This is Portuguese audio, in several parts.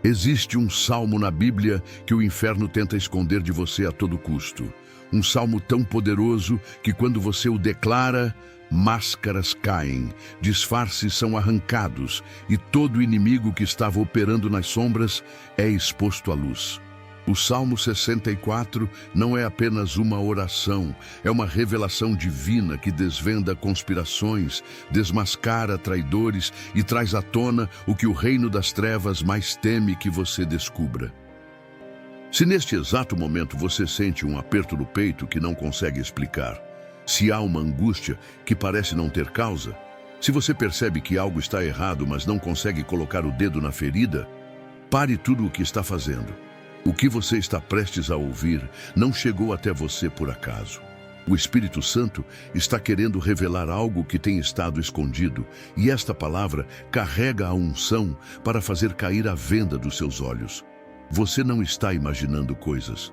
Existe um salmo na Bíblia que o inferno tenta esconder de você a todo custo. Um salmo tão poderoso que quando você o declara, máscaras caem, disfarces são arrancados e todo inimigo que estava operando nas sombras é exposto à luz. O Salmo 64 não é apenas uma oração, é uma revelação divina que desvenda conspirações, desmascara traidores e traz à tona o que o reino das trevas mais teme que você descubra. Se neste exato momento você sente um aperto no peito que não consegue explicar, se há uma angústia que parece não ter causa, se você percebe que algo está errado, mas não consegue colocar o dedo na ferida, pare tudo o que está fazendo. O que você está prestes a ouvir não chegou até você por acaso. O Espírito Santo está querendo revelar algo que tem estado escondido, e esta palavra carrega a unção para fazer cair a venda dos seus olhos. Você não está imaginando coisas.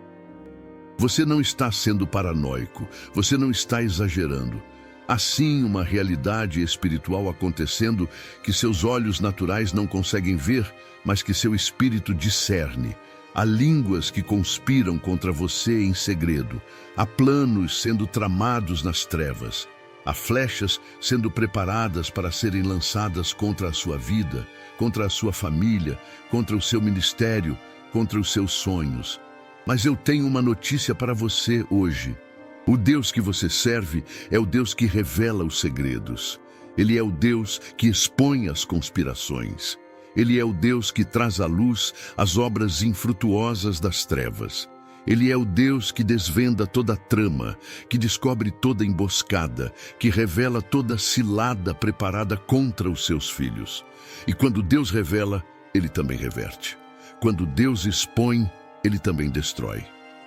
Você não está sendo paranoico. Você não está exagerando. Há sim uma realidade espiritual acontecendo que seus olhos naturais não conseguem ver, mas que seu espírito discerne. Há línguas que conspiram contra você em segredo. Há planos sendo tramados nas trevas. Há flechas sendo preparadas para serem lançadas contra a sua vida, contra a sua família, contra o seu ministério, contra os seus sonhos. Mas eu tenho uma notícia para você hoje. O Deus que você serve é o Deus que revela os segredos. Ele é o Deus que expõe as conspirações. Ele é o Deus que traz à luz as obras infrutuosas das trevas. Ele é o Deus que desvenda toda trama, que descobre toda emboscada, que revela toda cilada preparada contra os seus filhos. E quando Deus revela, Ele também reverte. Quando Deus expõe, Ele também destrói.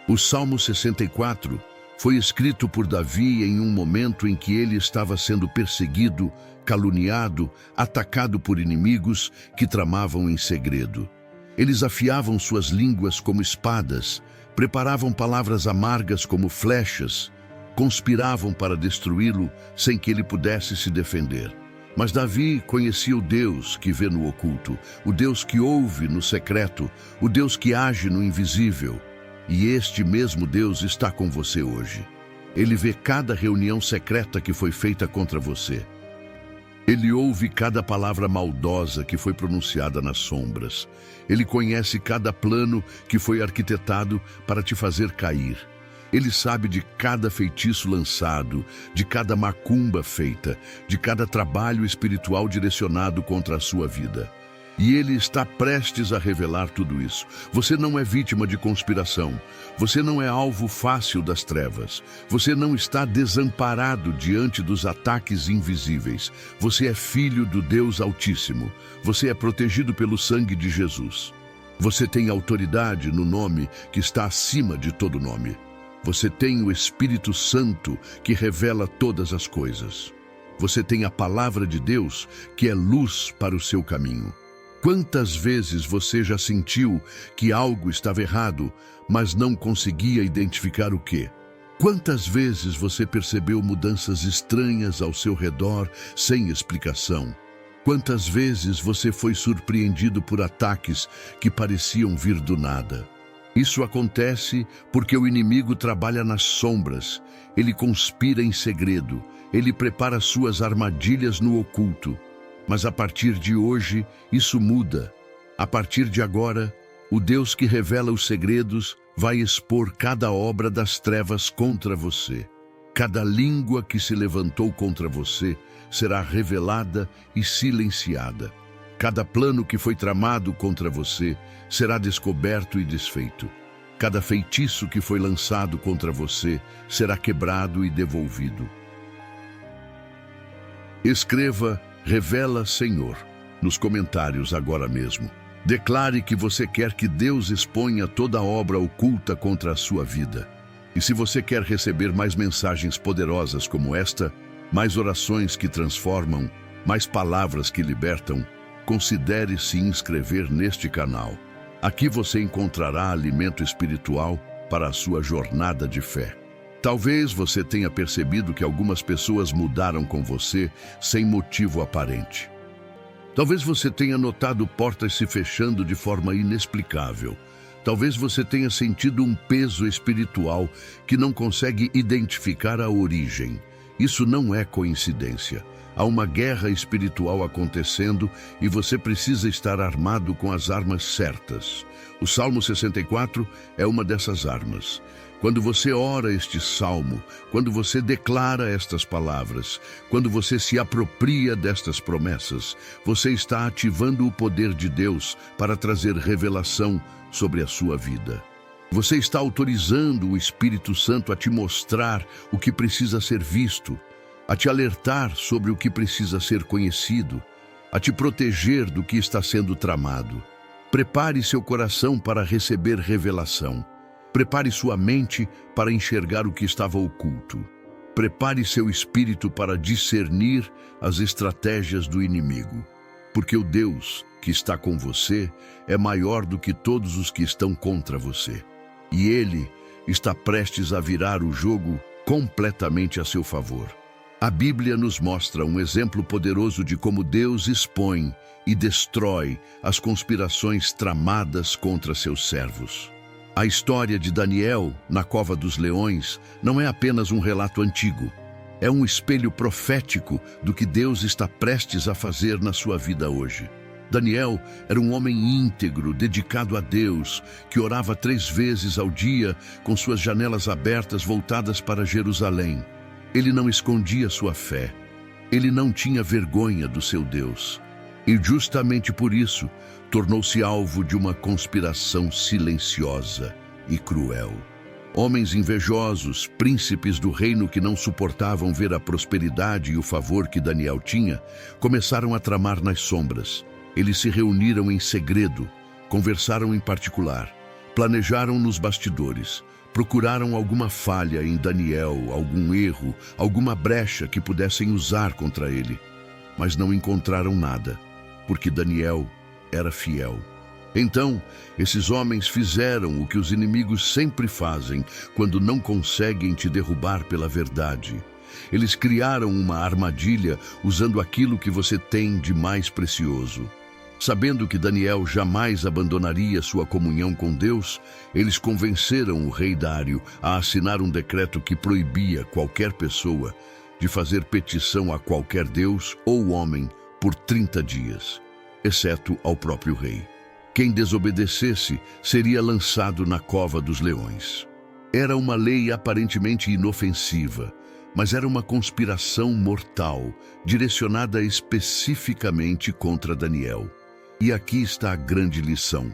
O Salmo 64 foi escrito por Davi em um momento em que ele estava sendo perseguido, caluniado, atacado por inimigos que tramavam em segredo. Eles afiavam suas línguas como espadas, preparavam palavras amargas como flechas, conspiravam para destruí-lo sem que ele pudesse se defender. Mas Davi conhecia o Deus que vê no oculto, o Deus que ouve no secreto, o Deus que age no invisível. E este mesmo Deus está com você hoje. Ele vê cada reunião secreta que foi feita contra você. Ele ouve cada palavra maldosa que foi pronunciada nas sombras. Ele conhece cada plano que foi arquitetado para te fazer cair. Ele sabe de cada feitiço lançado, de cada macumba feita, de cada trabalho espiritual direcionado contra a sua vida. E Ele está prestes a revelar tudo isso. Você não é vítima de conspiração. Você não é alvo fácil das trevas. Você não está desamparado diante dos ataques invisíveis. Você é filho do Deus Altíssimo. Você é protegido pelo sangue de Jesus. Você tem autoridade no nome que está acima de todo nome. Você tem o Espírito Santo que revela todas as coisas. Você tem a palavra de Deus que é luz para o seu caminho. Quantas vezes você já sentiu que algo estava errado, mas não conseguia identificar o quê? Quantas vezes você percebeu mudanças estranhas ao seu redor sem explicação? Quantas vezes você foi surpreendido por ataques que pareciam vir do nada? Isso acontece porque o inimigo trabalha nas sombras, ele conspira em segredo, ele prepara suas armadilhas no oculto. Mas a partir de hoje, isso muda. A partir de agora, o Deus que revela os segredos vai expor cada obra das trevas contra você. Cada língua que se levantou contra você será revelada e silenciada. Cada plano que foi tramado contra você será descoberto e desfeito. Cada feitiço que foi lançado contra você será quebrado e devolvido. Escreva "Revela, Senhor", nos comentários agora mesmo. Declare que você quer que Deus exponha toda a obra oculta contra a sua vida. E se você quer receber mais mensagens poderosas como esta, mais orações que transformam, mais palavras que libertam, considere se inscrever neste canal. Aqui você encontrará alimento espiritual para a sua jornada de fé. Talvez você tenha percebido que algumas pessoas mudaram com você sem motivo aparente. Talvez você tenha notado portas se fechando de forma inexplicável. Talvez você tenha sentido um peso espiritual que não consegue identificar a origem. Isso não é coincidência. Há uma guerra espiritual acontecendo e você precisa estar armado com as armas certas. O Salmo 64 é uma dessas armas. Quando você ora este salmo, quando você declara estas palavras, quando você se apropria destas promessas, você está ativando o poder de Deus para trazer revelação sobre a sua vida. Você está autorizando o Espírito Santo a te mostrar o que precisa ser visto, a te alertar sobre o que precisa ser conhecido, a te proteger do que está sendo tramado. Prepare seu coração para receber revelação. Prepare sua mente para enxergar o que estava oculto. Prepare seu espírito para discernir as estratégias do inimigo. Porque o Deus que está com você é maior do que todos os que estão contra você. E Ele está prestes a virar o jogo completamente a seu favor. A Bíblia nos mostra um exemplo poderoso de como Deus expõe e destrói as conspirações tramadas contra seus servos. A história de Daniel na cova dos leões não é apenas um relato antigo. É um espelho profético do que Deus está prestes a fazer na sua vida hoje. Daniel era um homem íntegro, dedicado a Deus, que orava 3 vezes ao dia com suas janelas abertas voltadas para Jerusalém. Ele não escondia sua fé. Ele não tinha vergonha do seu Deus. E justamente por isso, tornou-se alvo de uma conspiração silenciosa e cruel. Homens invejosos, príncipes do reino que não suportavam ver a prosperidade e o favor que Daniel tinha, começaram a tramar nas sombras. Eles se reuniram em segredo, conversaram em particular, planejaram nos bastidores, procuraram alguma falha em Daniel, algum erro, alguma brecha que pudessem usar contra ele. Mas não encontraram nada, porque Daniel era fiel. Então, esses homens fizeram o que os inimigos sempre fazem quando não conseguem te derrubar pela verdade. Eles criaram uma armadilha usando aquilo que você tem de mais precioso. Sabendo que Daniel jamais abandonaria sua comunhão com Deus, eles convenceram o rei Dário a assinar um decreto que proibia qualquer pessoa de fazer petição a qualquer Deus ou homem por 30 dias, exceto ao próprio rei. Quem desobedecesse seria lançado na cova dos leões. Era uma lei aparentemente inofensiva, mas era uma conspiração mortal, direcionada especificamente contra Daniel. E aqui está a grande lição.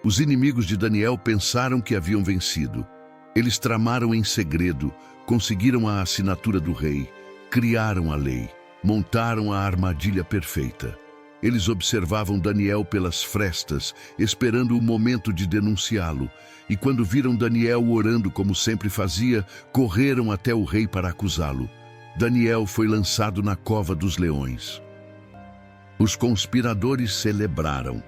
Os inimigos de Daniel pensaram que haviam vencido. Eles tramaram em segredo, conseguiram a assinatura do rei, criaram a lei, montaram a armadilha perfeita. Eles observavam Daniel pelas frestas, esperando o momento de denunciá-lo. E quando viram Daniel orando como sempre fazia, correram até o rei para acusá-lo. Daniel foi lançado na cova dos leões. Os conspiradores celebraram.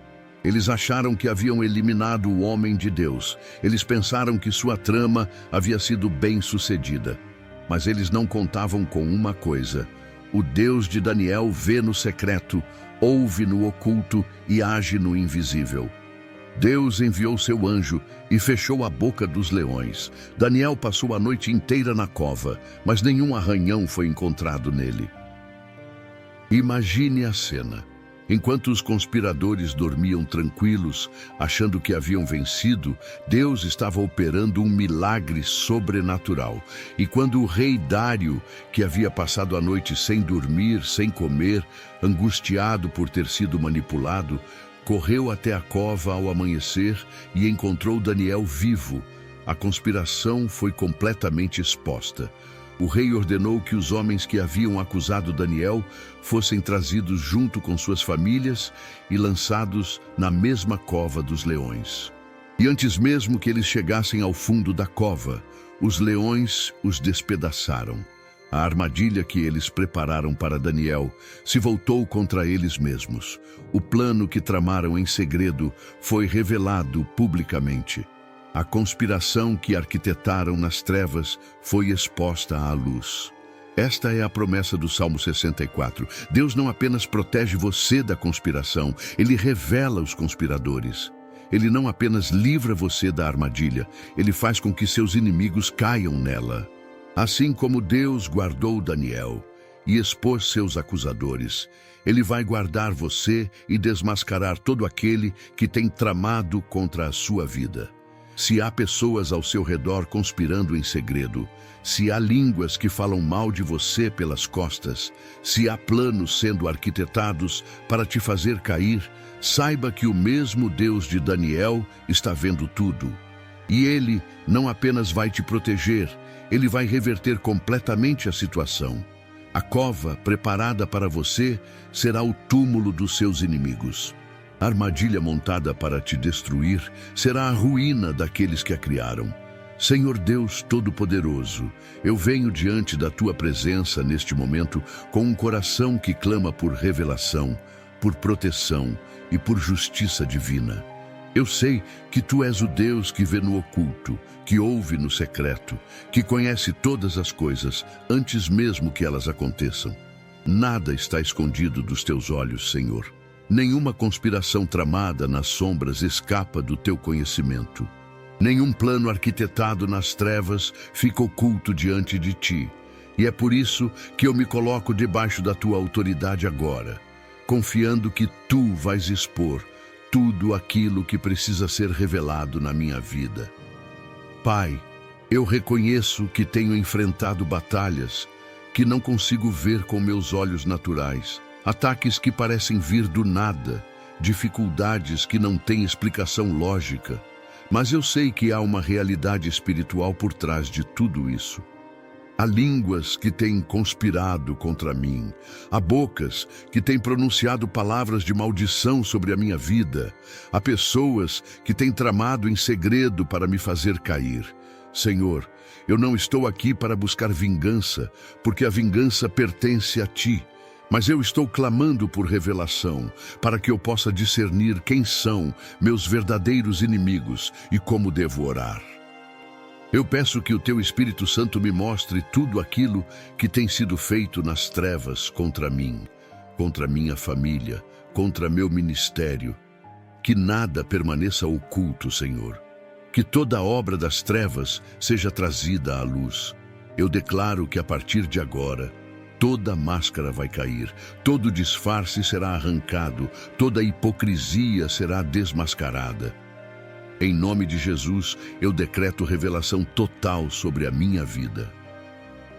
Eles acharam que haviam eliminado o homem de Deus. Eles pensaram que sua trama havia sido bem-sucedida. Mas eles não contavam com uma coisa. O Deus de Daniel vê no secreto, ouve no oculto e age no invisível. Deus enviou seu anjo e fechou a boca dos leões. Daniel passou a noite inteira na cova, mas nenhum arranhão foi encontrado nele. Imagine a cena. Enquanto os conspiradores dormiam tranquilos, achando que haviam vencido, Deus estava operando um milagre sobrenatural. E quando o rei Dário, que havia passado a noite sem dormir, sem comer, angustiado por ter sido manipulado, correu até a cova ao amanhecer e encontrou Daniel vivo, a conspiração foi completamente exposta. O rei ordenou que os homens que haviam acusado Daniel fossem trazidos junto com suas famílias e lançados na mesma cova dos leões. E antes mesmo que eles chegassem ao fundo da cova, os leões os despedaçaram. A armadilha que eles prepararam para Daniel se voltou contra eles mesmos. O plano que tramaram em segredo foi revelado publicamente. A conspiração que arquitetaram nas trevas foi exposta à luz. Esta é a promessa do Salmo 64. Deus não apenas protege você da conspiração, Ele revela os conspiradores. Ele não apenas livra você da armadilha, Ele faz com que seus inimigos caiam nela. Assim como Deus guardou Daniel e expôs seus acusadores, Ele vai guardar você e desmascarar todo aquele que tem tramado contra a sua vida. Se há pessoas ao seu redor conspirando em segredo, se há línguas que falam mal de você pelas costas, se há planos sendo arquitetados para te fazer cair, saiba que o mesmo Deus de Daniel está vendo tudo. E Ele não apenas vai te proteger, Ele vai reverter completamente a situação. A cova preparada para você será o túmulo dos seus inimigos. A armadilha montada para te destruir será a ruína daqueles que a criaram. Senhor Deus Todo-Poderoso, eu venho diante da Tua presença neste momento com um coração que clama por revelação, por proteção e por justiça divina. Eu sei que Tu és o Deus que vê no oculto, que ouve no secreto, que conhece todas as coisas antes mesmo que elas aconteçam. Nada está escondido dos Teus olhos, Senhor. Nenhuma conspiração tramada nas sombras escapa do Teu conhecimento. Nenhum plano arquitetado nas trevas fica oculto diante de Ti. E é por isso que eu me coloco debaixo da Tua autoridade agora, confiando que Tu vais expor tudo aquilo que precisa ser revelado na minha vida. Pai, eu reconheço que tenho enfrentado batalhas que não consigo ver com meus olhos naturais, ataques que parecem vir do nada, dificuldades que não têm explicação lógica, mas eu sei que há uma realidade espiritual por trás de tudo isso. Há línguas que têm conspirado contra mim, há bocas que têm pronunciado palavras de maldição sobre a minha vida, há pessoas que têm tramado em segredo para me fazer cair. Senhor, eu não estou aqui para buscar vingança, porque a vingança pertence a Ti, mas eu estou clamando por revelação, para que eu possa discernir quem são meus verdadeiros inimigos e como devo orar. Eu peço que o Teu Espírito Santo me mostre tudo aquilo que tem sido feito nas trevas contra mim, contra minha família, contra meu ministério. Que nada permaneça oculto, Senhor. Que toda obra das trevas seja trazida à luz. Eu declaro que a partir de agora, toda máscara vai cair, todo disfarce será arrancado, toda hipocrisia será desmascarada. Em nome de Jesus, eu decreto revelação total sobre a minha vida.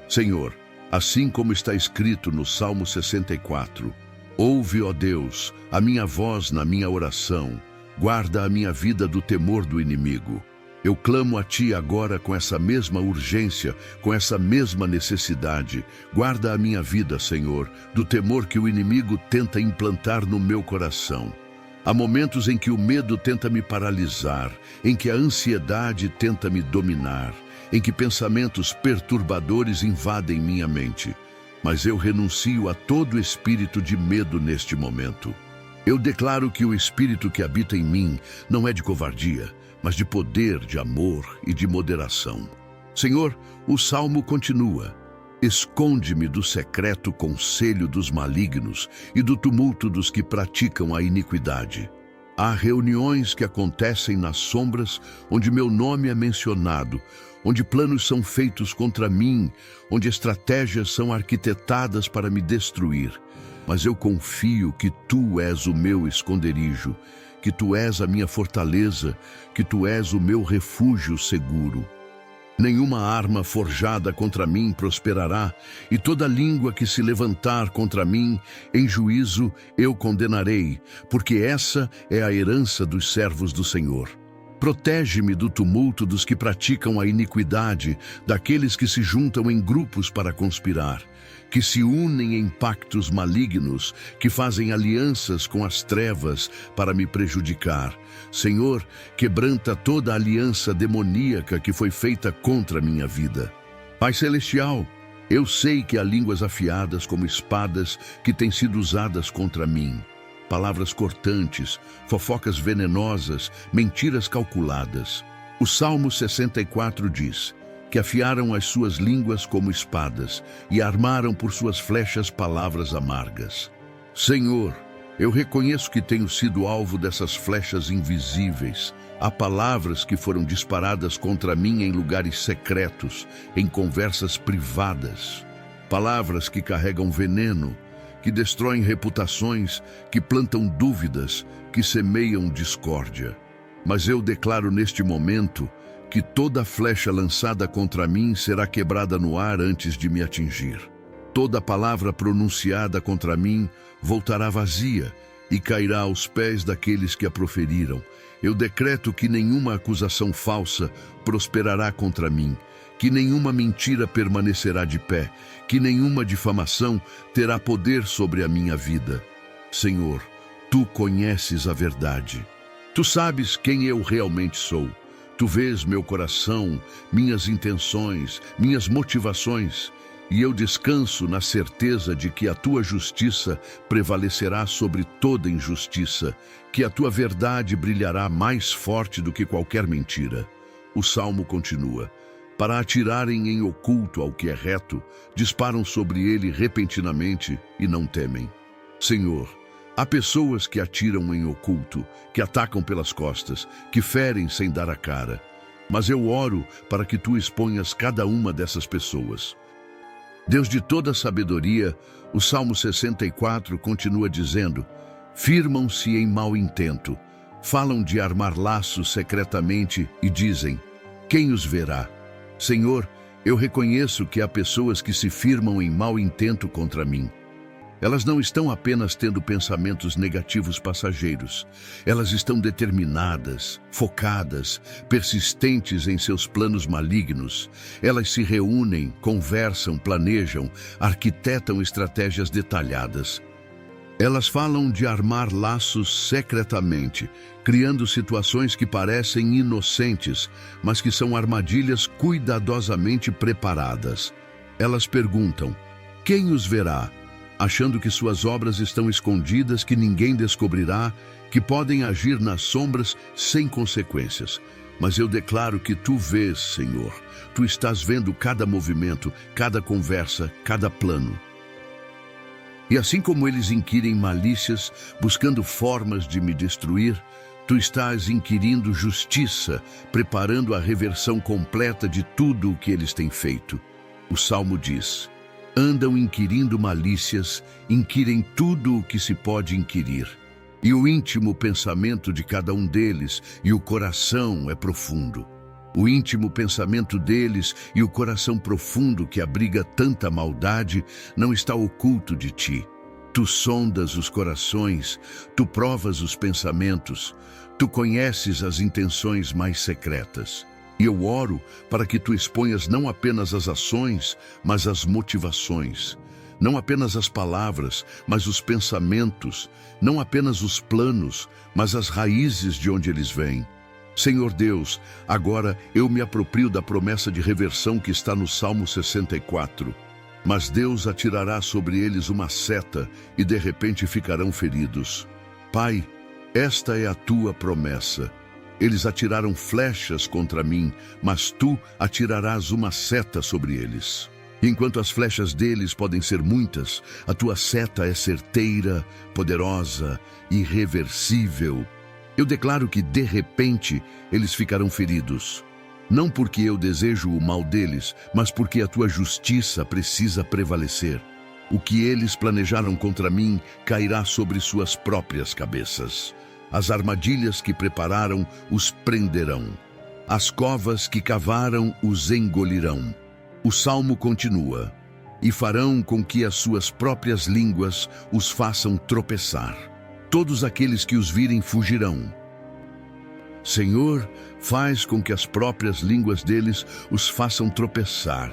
Senhor, assim como está escrito no Salmo 64, ouve, ó Deus, a minha voz na minha oração, guarda a minha vida do temor do inimigo. Eu clamo a Ti agora com essa mesma urgência, com essa mesma necessidade. Guarda a minha vida, Senhor, do temor que o inimigo tenta implantar no meu coração. Há momentos em que o medo tenta me paralisar, em que a ansiedade tenta me dominar, em que pensamentos perturbadores invadem minha mente. Mas eu renuncio a todo espírito de medo neste momento. Eu declaro que o espírito que habita em mim não é de covardia, mas de poder, de amor e de moderação. Senhor, o salmo continua: esconde-me do secreto conselho dos malignos e do tumulto dos que praticam a iniquidade. Há reuniões que acontecem nas sombras, onde meu nome é mencionado, onde planos são feitos contra mim, onde estratégias são arquitetadas para me destruir. Mas eu confio que Tu és o meu esconderijo, que Tu és a minha fortaleza, que Tu és o meu refúgio seguro. Nenhuma arma forjada contra mim prosperará, e toda língua que se levantar contra mim, em juízo eu condenarei, porque essa é a herança dos servos do Senhor. Protege-me do tumulto dos que praticam a iniquidade, daqueles que se juntam em grupos para conspirar, que se unem em pactos malignos, que fazem alianças com as trevas para me prejudicar. Senhor, quebranta toda a aliança demoníaca que foi feita contra a minha vida. Pai Celestial, eu sei que há línguas afiadas como espadas que têm sido usadas contra mim. Palavras cortantes, fofocas venenosas, mentiras calculadas. O Salmo 64 diz: que afiaram as suas línguas como espadas e armaram por suas flechas palavras amargas. Senhor, eu reconheço que tenho sido alvo dessas flechas invisíveis. Há palavras que foram disparadas contra mim em lugares secretos, em conversas privadas. Palavras que carregam veneno, que destroem reputações, que plantam dúvidas, que semeiam discórdia. Mas eu declaro neste momento que toda flecha lançada contra mim será quebrada no ar antes de me atingir. Toda palavra pronunciada contra mim voltará vazia e cairá aos pés daqueles que a proferiram. Eu decreto que nenhuma acusação falsa prosperará contra mim, que nenhuma mentira permanecerá de pé, que nenhuma difamação terá poder sobre a minha vida. Senhor, Tu conheces a verdade. Tu sabes quem eu realmente sou. Tu vês meu coração, minhas intenções, minhas motivações, e eu descanso na certeza de que a Tua justiça prevalecerá sobre toda injustiça, que a Tua verdade brilhará mais forte do que qualquer mentira. O salmo continua: para atirarem em oculto ao que é reto, disparam sobre ele repentinamente e não temem. Senhor, há pessoas que atiram em oculto, que atacam pelas costas, que ferem sem dar a cara. Mas eu oro para que Tu exponhas cada uma dessas pessoas. Deus de toda sabedoria, o Salmo 64 continua dizendo: firmam-se em mau intento, falam de armar laços secretamente e dizem: quem os verá? Senhor, eu reconheço que há pessoas que se firmam em mau intento contra mim. Elas não estão apenas tendo pensamentos negativos passageiros. Elas estão determinadas, focadas, persistentes em seus planos malignos. Elas se reúnem, conversam, planejam, arquitetam estratégias detalhadas. Elas falam de armar laços secretamente, criando situações que parecem inocentes, mas que são armadilhas cuidadosamente preparadas. Elas perguntam: quem os verá? Achando que suas obras estão escondidas, que ninguém descobrirá, que podem agir nas sombras sem consequências. Mas eu declaro que Tu vês, Senhor. Tu estás vendo cada movimento, cada conversa, cada plano. E assim como eles inquirem malícias, buscando formas de me destruir, Tu estás inquirindo justiça, preparando a reversão completa de tudo o que eles têm feito. O Salmo diz: andam inquirindo malícias, inquirem tudo o que se pode inquirir. E o íntimo pensamento de cada um deles e o coração é profundo. O íntimo pensamento deles e o coração profundo que abriga tanta maldade não está oculto de Ti. Tu sondas os corações, Tu provas os pensamentos, Tu conheces as intenções mais secretas. E eu oro para que Tu exponhas não apenas as ações, mas as motivações. Não apenas as palavras, mas os pensamentos. Não apenas os planos, mas as raízes de onde eles vêm. Senhor Deus, agora eu me aproprio da promessa de reversão que está no Salmo 64. Mas Deus atirará sobre eles uma seta e de repente ficarão feridos. Pai, esta é a Tua promessa. Eles atiraram flechas contra mim, mas Tu atirarás uma seta sobre eles. Enquanto as flechas deles podem ser muitas, a Tua seta é certeira, poderosa, irreversível. Eu declaro que, de repente, eles ficarão feridos. Não porque eu desejo o mal deles, mas porque a Tua justiça precisa prevalecer. O que eles planejaram contra mim cairá sobre suas próprias cabeças. As armadilhas que prepararam os prenderão. As covas que cavaram os engolirão. O salmo continua: e farão com que as suas próprias línguas os façam tropeçar. Todos aqueles que os virem fugirão. Senhor, faz com que as próprias línguas deles os façam tropeçar,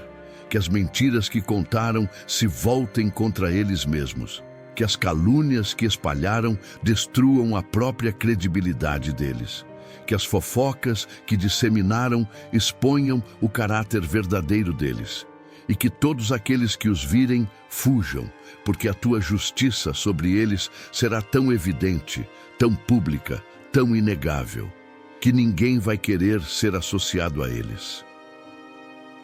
que as mentiras que contaram se voltem contra eles mesmos. Que as calúnias que espalharam destruam a própria credibilidade deles. Que as fofocas que disseminaram exponham o caráter verdadeiro deles. E que todos aqueles que os virem fujam, porque a Tua justiça sobre eles será tão evidente, tão pública, tão inegável, que ninguém vai querer ser associado a eles.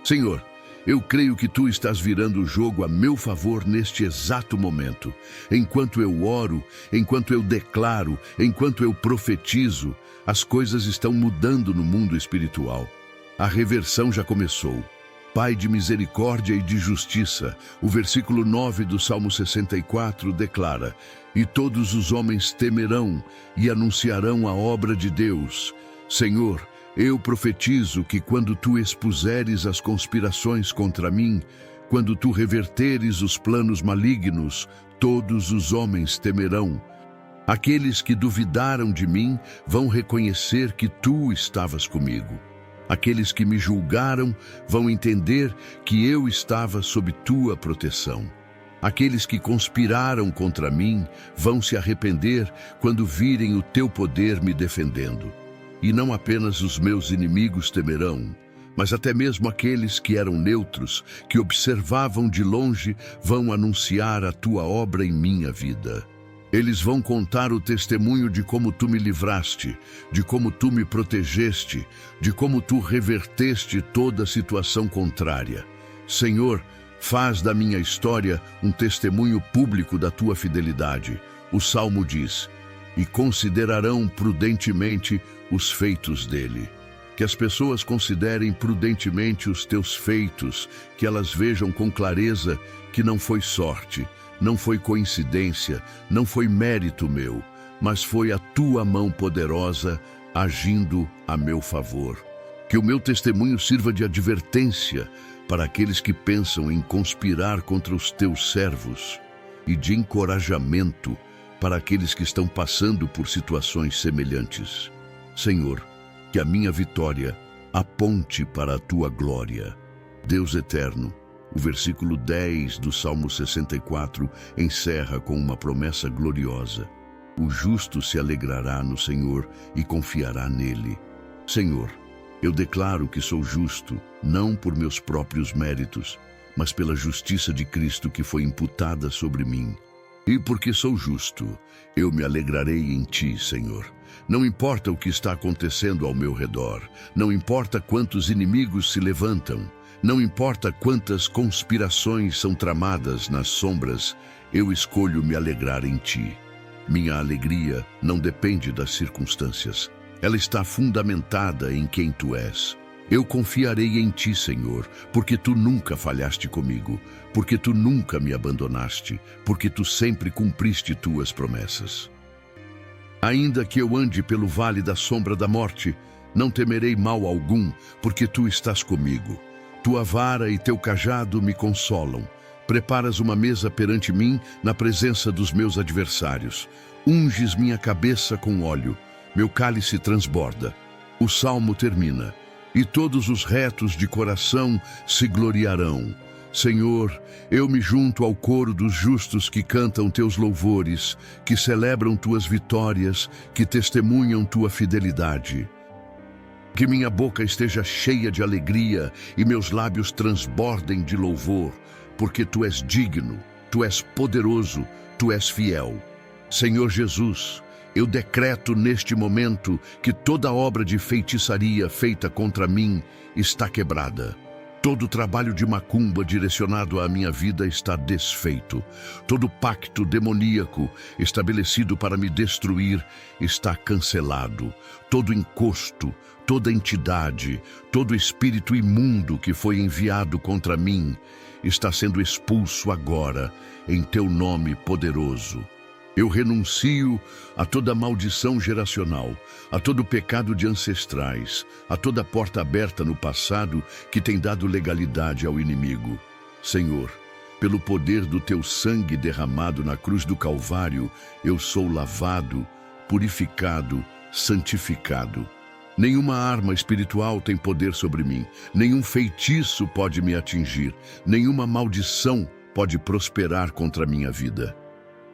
Senhor, eu creio que Tu estás virando o jogo a meu favor neste exato momento. Enquanto eu oro, enquanto eu declaro, enquanto eu profetizo, as coisas estão mudando no mundo espiritual. A reversão já começou. Pai de misericórdia e de justiça, o versículo 9 do Salmo 64 declara: E todos os homens temerão e anunciarão a obra de Deus. Senhor, eu profetizo que quando Tu expuseres as conspirações contra mim, quando Tu reverteres os planos malignos, todos os homens temerão. Aqueles que duvidaram de mim vão reconhecer que Tu estavas comigo. Aqueles que me julgaram vão entender que eu estava sob Tua proteção. Aqueles que conspiraram contra mim vão se arrepender quando virem o Teu poder me defendendo. E não apenas os meus inimigos temerão, mas até mesmo aqueles que eram neutros, que observavam de longe, vão anunciar a Tua obra em minha vida. Eles vão contar o testemunho de como Tu me livraste, de como Tu me protegeste, de como Tu reverteste toda situação contrária. Senhor, faz da minha história um testemunho público da Tua fidelidade. O Salmo diz: E considerarão prudentemente os feitos dele. Que as pessoas considerem prudentemente os Teus feitos, que elas vejam com clareza que não foi sorte, não foi coincidência, não foi mérito meu, mas foi a Tua mão poderosa agindo a meu favor. Que o meu testemunho sirva de advertência para aqueles que pensam em conspirar contra os Teus servos e de encorajamento para aqueles que estão passando por situações semelhantes. Senhor, que a minha vitória aponte para a Tua glória. Deus eterno, o versículo 10 do Salmo 64 encerra com uma promessa gloriosa: O justo se alegrará no Senhor e confiará nele. Senhor, eu declaro que sou justo, não por meus próprios méritos, mas pela justiça de Cristo que foi imputada sobre mim. E porque sou justo, eu me alegrarei em Ti, Senhor. Não importa o que está acontecendo ao meu redor, não importa quantos inimigos se levantam, não importa quantas conspirações são tramadas nas sombras, eu escolho me alegrar em Ti. Minha alegria não depende das circunstâncias, ela está fundamentada em quem Tu és. Eu confiarei em Ti, Senhor, porque Tu nunca falhaste comigo, porque Tu nunca me abandonaste, porque Tu sempre cumpriste Tuas promessas. Ainda que eu ande pelo vale da sombra da morte, não temerei mal algum, porque Tu estás comigo. Tua vara e Teu cajado me consolam. Preparas uma mesa perante mim na presença dos meus adversários. Unges minha cabeça com óleo, meu cálice transborda. O salmo termina: E todos os retos de coração se gloriarão. Senhor, eu me junto ao coro dos justos que cantam Teus louvores, que celebram Tuas vitórias, que testemunham Tua fidelidade. Que minha boca esteja cheia de alegria e meus lábios transbordem de louvor, porque Tu és digno, Tu és poderoso, Tu és fiel. Senhor Jesus, eu decreto neste momento que toda obra de feitiçaria feita contra mim está quebrada. Todo trabalho de macumba direcionado à minha vida está desfeito. Todo pacto demoníaco estabelecido para me destruir está cancelado. Todo encosto, toda entidade, todo espírito imundo que foi enviado contra mim está sendo expulso agora, em Teu nome poderoso. Eu renuncio a toda maldição geracional, a todo pecado de ancestrais, a toda porta aberta no passado que tem dado legalidade ao inimigo. Senhor, pelo poder do Teu sangue derramado na cruz do Calvário, eu sou lavado, purificado, santificado. Nenhuma arma espiritual tem poder sobre mim, nenhum feitiço pode me atingir, nenhuma maldição pode prosperar contra a minha vida.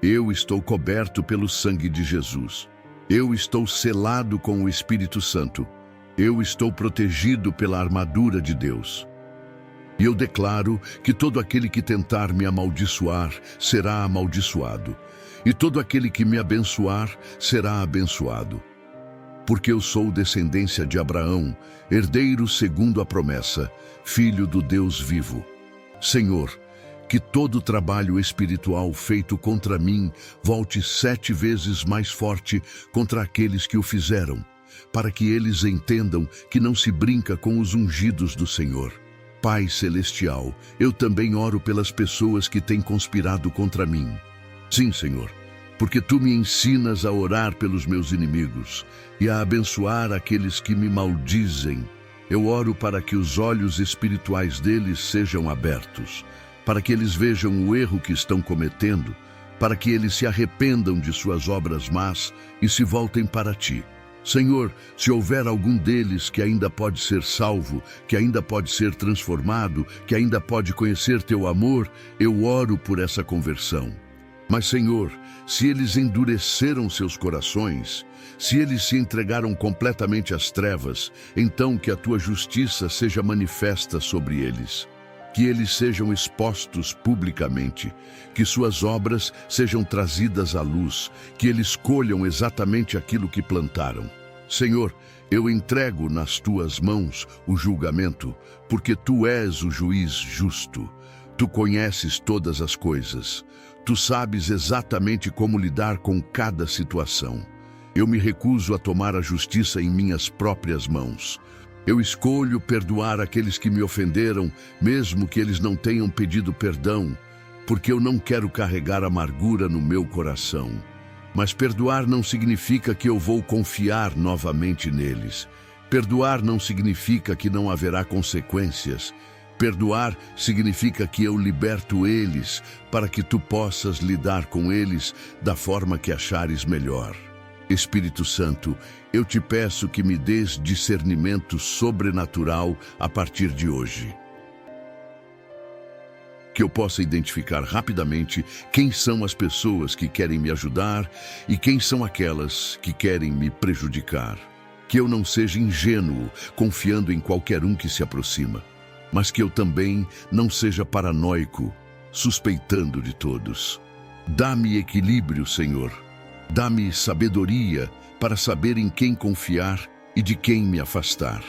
Eu estou coberto pelo sangue de Jesus. Eu estou selado com o Espírito Santo. Eu estou protegido pela armadura de Deus. E eu declaro que todo aquele que tentar me amaldiçoar será amaldiçoado, e todo aquele que me abençoar será abençoado. porque eu sou descendência de Abraão, herdeiro segundo a promessa, filho do Deus vivo. Senhor, que todo trabalho espiritual feito contra mim volte 7 vezes mais forte contra aqueles que o fizeram, para que eles entendam que não se brinca com os ungidos do Senhor. Pai Celestial, eu também oro pelas pessoas que têm conspirado contra mim. Sim, Senhor, porque Tu me ensinas a orar pelos meus inimigos e a abençoar aqueles que me maldizem. Eu oro para que os olhos espirituais deles sejam abertos, para que eles vejam o erro que estão cometendo, para que eles se arrependam de suas obras más e se voltem para Ti. Senhor, se houver algum deles que ainda pode ser salvo, que ainda pode ser transformado, que ainda pode conhecer Teu amor, eu oro por essa conversão. Mas, Senhor, se eles endureceram seus corações, se eles se entregaram completamente às trevas, então que a Tua justiça seja manifesta sobre eles. Que eles sejam expostos publicamente, que suas obras sejam trazidas à luz, que eles colham exatamente aquilo que plantaram. Senhor, eu entrego nas Tuas mãos o julgamento, porque Tu és o juiz justo. Tu conheces todas as coisas. Tu sabes exatamente como lidar com cada situação. Eu me recuso a tomar a justiça em minhas próprias mãos. Eu escolho perdoar aqueles que me ofenderam, mesmo que eles não tenham pedido perdão, porque eu não quero carregar amargura no meu coração. Mas perdoar não significa que eu vou confiar novamente neles. Perdoar não significa que não haverá consequências. Perdoar significa que eu liberto eles para que Tu possas lidar com eles da forma que achares melhor. Espírito Santo, eu Te peço que me dês discernimento sobrenatural a partir de hoje. Que eu possa identificar rapidamente quem são as pessoas que querem me ajudar e quem são aquelas que querem me prejudicar. Que eu não seja ingênuo, confiando em qualquer um que se aproxima, mas que eu também não seja paranoico, suspeitando de todos. Dá-me equilíbrio, Senhor. Dá-me sabedoria para saber em quem confiar e de quem me afastar.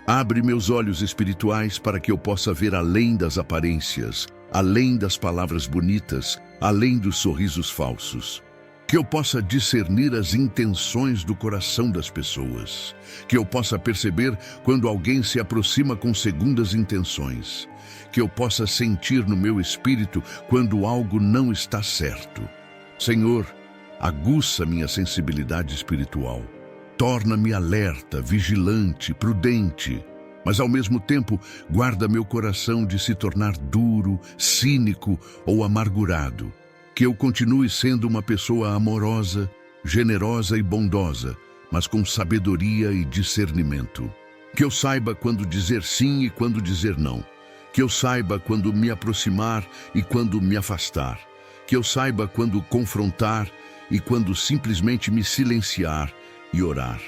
Abre meus olhos espirituais para que eu possa ver além das aparências, além das palavras bonitas, além dos sorrisos falsos. Que eu possa discernir as intenções do coração das pessoas. Que eu possa perceber quando alguém se aproxima com segundas intenções. Que eu possa sentir no meu espírito quando algo não está certo. Senhor, aguça minha sensibilidade espiritual. Torna-me alerta, vigilante, prudente, mas ao mesmo tempo guarda meu coração de se tornar duro, cínico ou amargurado. Que eu continue sendo uma pessoa amorosa, generosa e bondosa, mas com sabedoria e discernimento. Que eu saiba quando dizer sim e quando dizer não. Que eu saiba quando me aproximar e quando me afastar. Que eu saiba quando confrontar e quando simplesmente me silenciar e orar.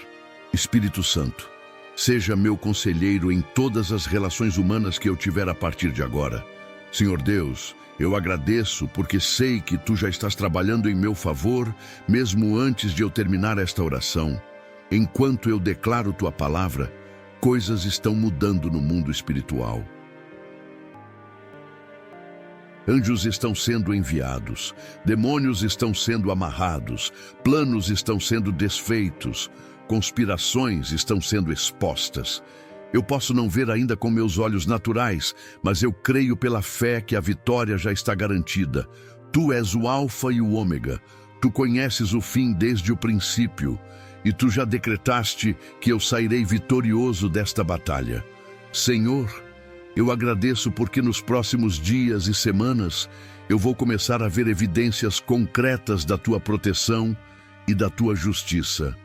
Espírito Santo, seja meu conselheiro em todas as relações humanas que eu tiver a partir de agora. Senhor Deus, eu agradeço porque sei que Tu já estás trabalhando em meu favor, mesmo antes de eu terminar esta oração. Enquanto eu declaro Tua palavra, coisas estão mudando no mundo espiritual. Anjos estão sendo enviados, demônios estão sendo amarrados, planos estão sendo desfeitos, conspirações estão sendo expostas. Eu posso não ver ainda com meus olhos naturais, mas eu creio pela fé que a vitória já está garantida. Tu és o Alfa e o Ômega. Tu conheces o fim desde o princípio, e Tu já decretaste que eu sairei vitorioso desta batalha. Senhor, eu agradeço porque nos próximos dias e semanas eu vou começar a ver evidências concretas da Tua proteção e da Tua justiça.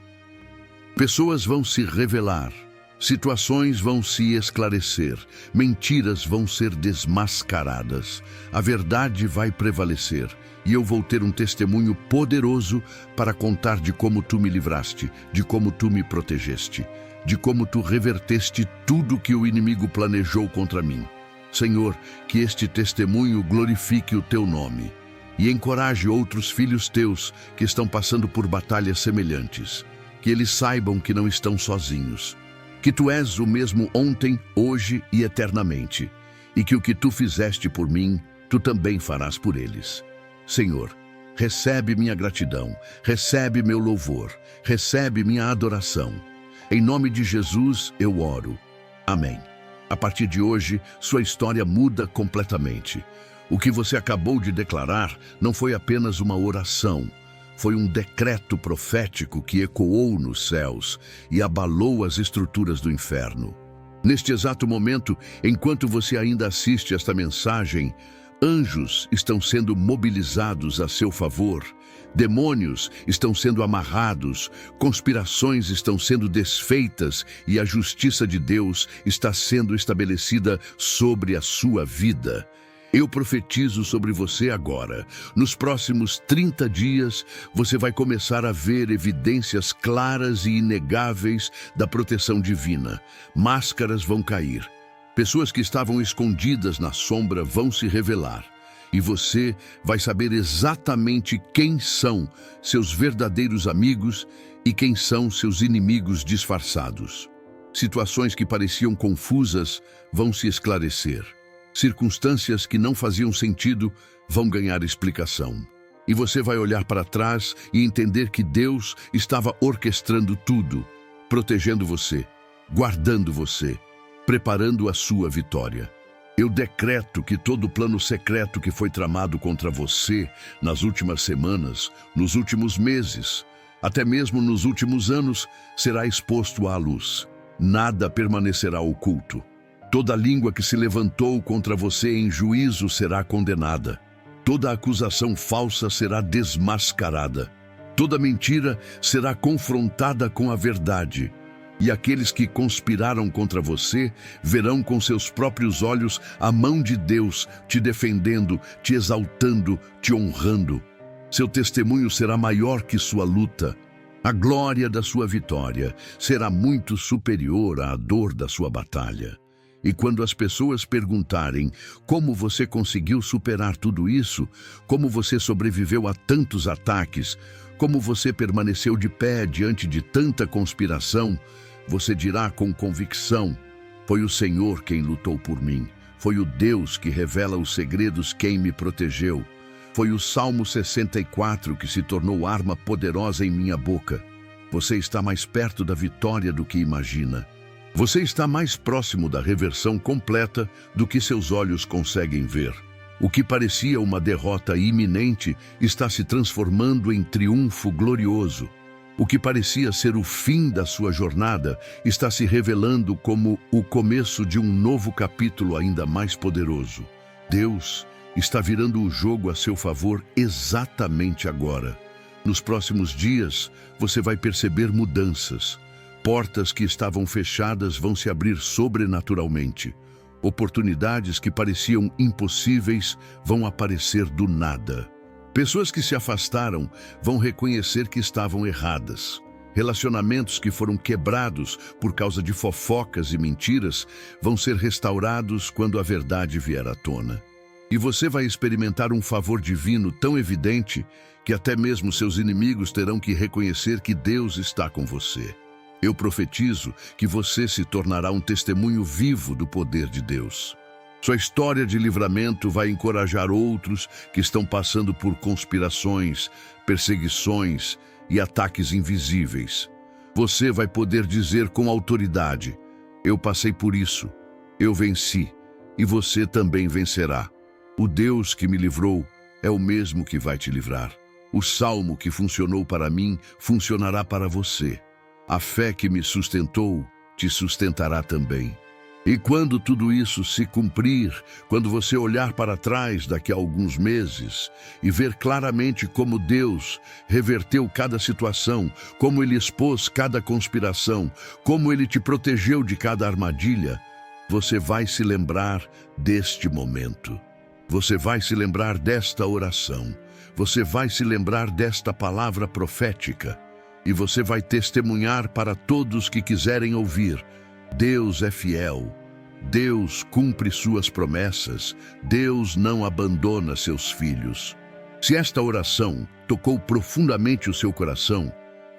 Pessoas vão se revelar, situações vão se esclarecer, mentiras vão ser desmascaradas, a verdade vai prevalecer e eu vou ter um testemunho poderoso para contar de como Tu me livraste, de como Tu me protegeste, de como Tu reverteste tudo que o inimigo planejou contra mim. Senhor, que este testemunho glorifique o Teu nome e encoraje outros filhos Teus que estão passando por batalhas semelhantes. que eles saibam que não estão sozinhos, que tu és o mesmo ontem, hoje e eternamente, e que o que tu fizeste por mim, tu também farás por eles. Senhor, recebe minha gratidão, recebe meu louvor, recebe minha adoração. Em nome de Jesus eu oro. Amém. A partir de hoje, sua história muda completamente. O que você acabou de declarar não foi apenas uma oração, foi um decreto profético que ecoou nos céus e abalou as estruturas do inferno. Neste exato momento, enquanto você ainda assiste esta mensagem, anjos estão sendo mobilizados a seu favor, demônios estão sendo amarrados, conspirações estão sendo desfeitas e a justiça de Deus está sendo estabelecida sobre a sua vida. Eu profetizo sobre você agora. Nos próximos 30 dias, você vai começar a ver evidências claras e inegáveis da proteção divina. Máscaras vão cair. Pessoas que estavam escondidas na sombra vão se revelar. E você vai saber exatamente quem são seus verdadeiros amigos e quem são seus inimigos disfarçados. Situações que pareciam confusas vão se esclarecer. Circunstâncias que não faziam sentido vão ganhar explicação. E você vai olhar para trás e entender que Deus estava orquestrando tudo, protegendo você, guardando você, preparando a sua vitória. Eu decreto que todo o plano secreto que foi tramado contra você nas últimas semanas, nos últimos meses, até mesmo nos últimos anos, será exposto à luz. Nada permanecerá oculto. Toda língua que se levantou contra você em juízo será condenada. Toda acusação falsa será desmascarada. Toda mentira será confrontada com a verdade. E aqueles que conspiraram contra você verão com seus próprios olhos a mão de Deus te defendendo, te exaltando, te honrando. Seu testemunho será maior que sua luta. A glória da sua vitória será muito superior à dor da sua batalha. E quando as pessoas perguntarem como você conseguiu superar tudo isso, como você sobreviveu a tantos ataques, como você permaneceu de pé diante de tanta conspiração, você dirá com convicção: foi o Senhor quem lutou por mim, foi o Deus que revela os segredos quem me protegeu, foi o Salmo 64 que se tornou arma poderosa em minha boca. Você está mais perto da vitória do que imagina. Você está mais próximo da reversão completa do que seus olhos conseguem ver. O que parecia uma derrota iminente está se transformando em triunfo glorioso. O que parecia ser o fim da sua jornada está se revelando como o começo de um novo capítulo ainda mais poderoso. Deus está virando o jogo a seu favor exatamente agora. Nos próximos dias, você vai perceber mudanças. Portas que estavam fechadas vão se abrir sobrenaturalmente. Oportunidades que pareciam impossíveis vão aparecer do nada. Pessoas que se afastaram vão reconhecer que estavam erradas. Relacionamentos que foram quebrados por causa de fofocas e mentiras vão ser restaurados quando a verdade vier à tona. E você vai experimentar um favor divino tão evidente que até mesmo seus inimigos terão que reconhecer que Deus está com você. Eu profetizo que você se tornará um testemunho vivo do poder de Deus. Sua história de livramento vai encorajar outros que estão passando por conspirações, perseguições e ataques invisíveis. Você vai poder dizer com autoridade: eu passei por isso, eu venci, e você também vencerá. O Deus que me livrou é o mesmo que vai te livrar. O salmo que funcionou para mim funcionará para você. A fé que me sustentou te sustentará também. E quando tudo isso se cumprir, quando você olhar para trás daqui a alguns meses e ver claramente como Deus reverteu cada situação, como Ele expôs cada conspiração, como Ele te protegeu de cada armadilha, você vai se lembrar deste momento. Você vai se lembrar desta oração. Você vai se lembrar desta palavra profética. E você vai testemunhar para todos que quiserem ouvir: Deus é fiel, Deus cumpre suas promessas, Deus não abandona seus filhos. Se esta oração tocou profundamente o seu coração,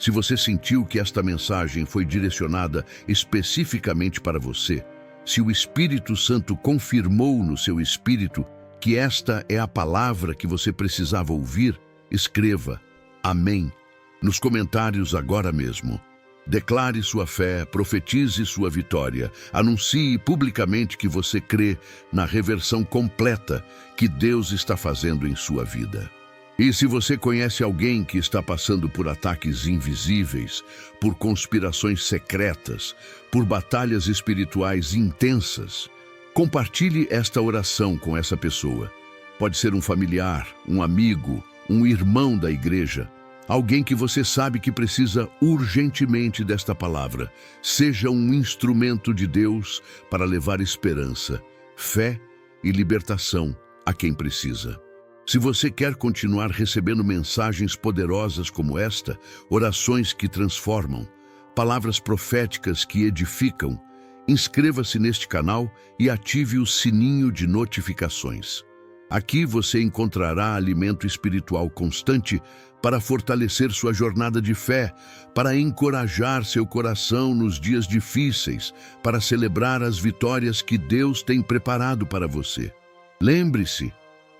Se você sentiu que esta mensagem foi direcionada especificamente para você, se o Espírito Santo confirmou no seu espírito que esta é a palavra que você precisava ouvir, escreva Amém nos comentários agora mesmo. Declare sua fé, profetize sua vitória, anuncie publicamente que você crê na reversão completa que Deus está fazendo em sua vida. E se você conhece alguém que está passando por ataques invisíveis, por conspirações secretas, por batalhas espirituais intensas, compartilhe esta oração com essa pessoa. Pode ser um familiar, um amigo, um irmão da igreja, alguém que você sabe que precisa urgentemente desta palavra. Seja um instrumento de Deus para levar esperança, fé e libertação a quem precisa. Se você quer continuar recebendo mensagens poderosas como esta, orações que transformam, palavras proféticas que edificam, inscreva-se neste canal e ative o sininho de notificações. Aqui você encontrará alimento espiritual constante para fortalecer sua jornada de fé, para encorajar seu coração nos dias difíceis, para celebrar as vitórias que Deus tem preparado para você. Lembre-se,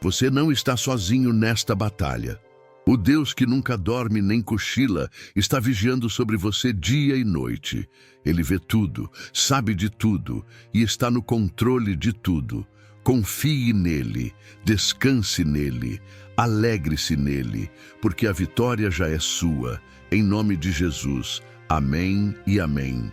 você não está sozinho nesta batalha. O Deus que nunca dorme nem cochila está vigiando sobre você dia e noite. Ele vê tudo, sabe de tudo e está no controle de tudo. Confie nele, descanse nele, alegre-se nele, porque a vitória já é sua. Em nome de Jesus. Amém e amém.